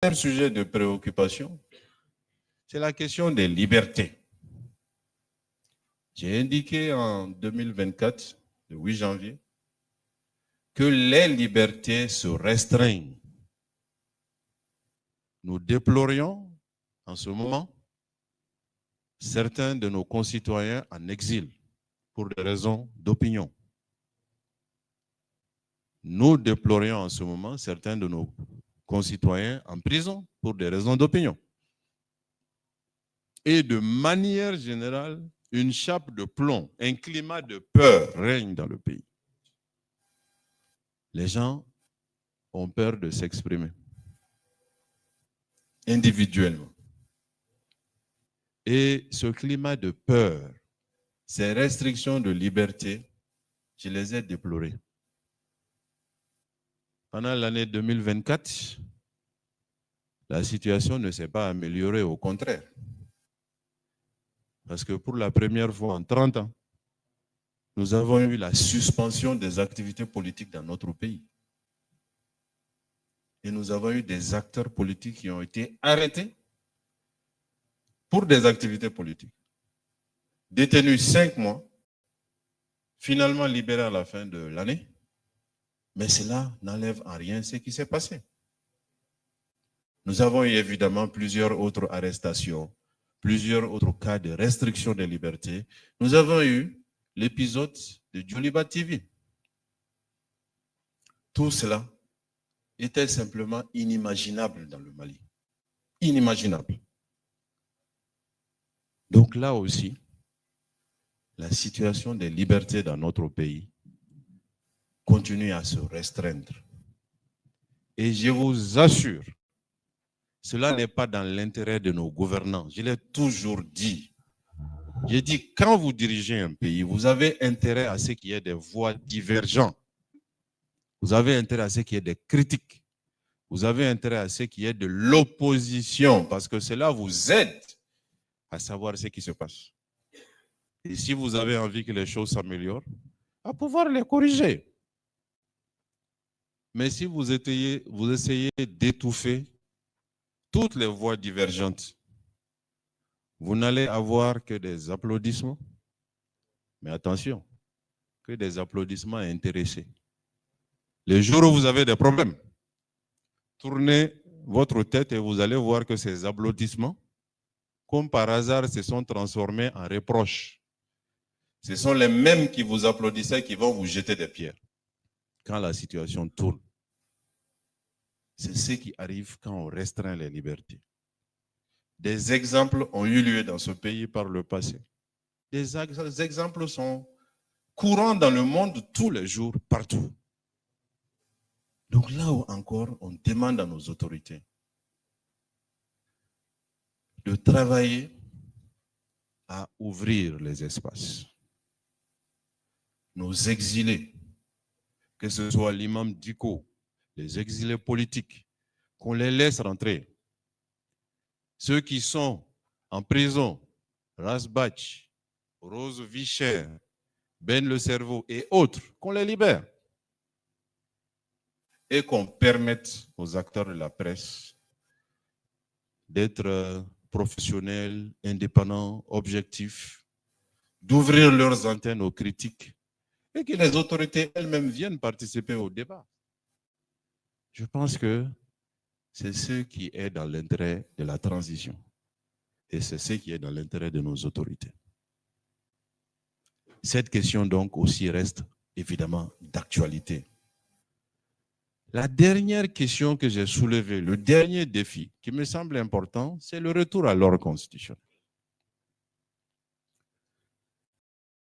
Deuxième sujet de préoccupation, c'est la question des libertés. J'ai indiqué en 2024, le 8 janvier, que les libertés se restreignent. Nous déplorions en ce moment certains de nos concitoyens en exil pour des raisons d'opinion. Nous déplorions en ce moment certains de nos concitoyens en prison pour des raisons d'opinion. Et de manière générale, une chape de plomb, un climat de peur règne dans le pays. Les gens ont peur de s'exprimer individuellement. Et ce climat de peur, ces restrictions de liberté, je les ai déplorées. Pendant l'année 2024, la situation ne s'est pas améliorée, au contraire. Parce que pour la première fois en 30 ans, nous avons eu la suspension des activités politiques dans notre pays. Et nous avons eu des acteurs politiques qui ont été arrêtés pour des activités politiques. Détenus 5 mois, finalement libérés à la fin de l'année. Mais cela n'enlève en rien ce qui s'est passé. Nous avons eu évidemment plusieurs autres arrestations, plusieurs autres cas de restriction des libertés. Nous avons eu l'épisode de Djoliba TV. Tout cela était simplement inimaginable dans le Mali. Inimaginable. Donc là aussi, la situation des libertés dans notre pays continue à se restreindre. Et je vous assure, cela n'est pas dans l'intérêt de nos gouvernants. Je l'ai toujours dit. J'ai dit, quand vous dirigez un pays, vous avez intérêt à ce qu'il y ait des voix divergentes. Vous avez intérêt à ce qu'il y ait des critiques. Vous avez intérêt à ce qu'il y ait de l'opposition, parce que cela vous aide à savoir ce qui se passe. Et si vous avez envie que les choses s'améliorent, à pouvoir les corriger. Mais si vous essayez d'étouffer toutes les voix divergentes, vous n'allez avoir que des applaudissements. Mais attention, que des applaudissements intéressés. Les jours où vous avez des problèmes, tournez votre tête et vous allez voir que ces applaudissements, comme par hasard, se sont transformés en reproches. Ce sont les mêmes qui vous applaudissaient qui vont vous jeter des pierres quand la situation tourne. C'est ce qui arrive quand on restreint les libertés. Des exemples ont eu lieu dans ce pays par le passé. Des exemples sont courants dans le monde tous les jours, partout. Donc là où encore, on demande à nos autorités de travailler à ouvrir les espaces. Nos exilés, que ce soit l'imam Diko, les exilés politiques, qu'on les laisse rentrer. Ceux qui sont en prison, Rasbach, Rose Vicher, Ben le Cerveau et autres, qu'on les libère. Et qu'on permette aux acteurs de la presse d'être professionnels, indépendants, objectifs, d'ouvrir leurs antennes aux critiques et que les autorités elles-mêmes viennent participer au débat. Je pense que c'est ce qui est dans l'intérêt de la transition et c'est ce qui est dans l'intérêt de nos autorités. Cette question donc aussi reste évidemment d'actualité. La dernière question que j'ai soulevée, le dernier défi qui me semble important, c'est le retour à l'ordre constitutionnel.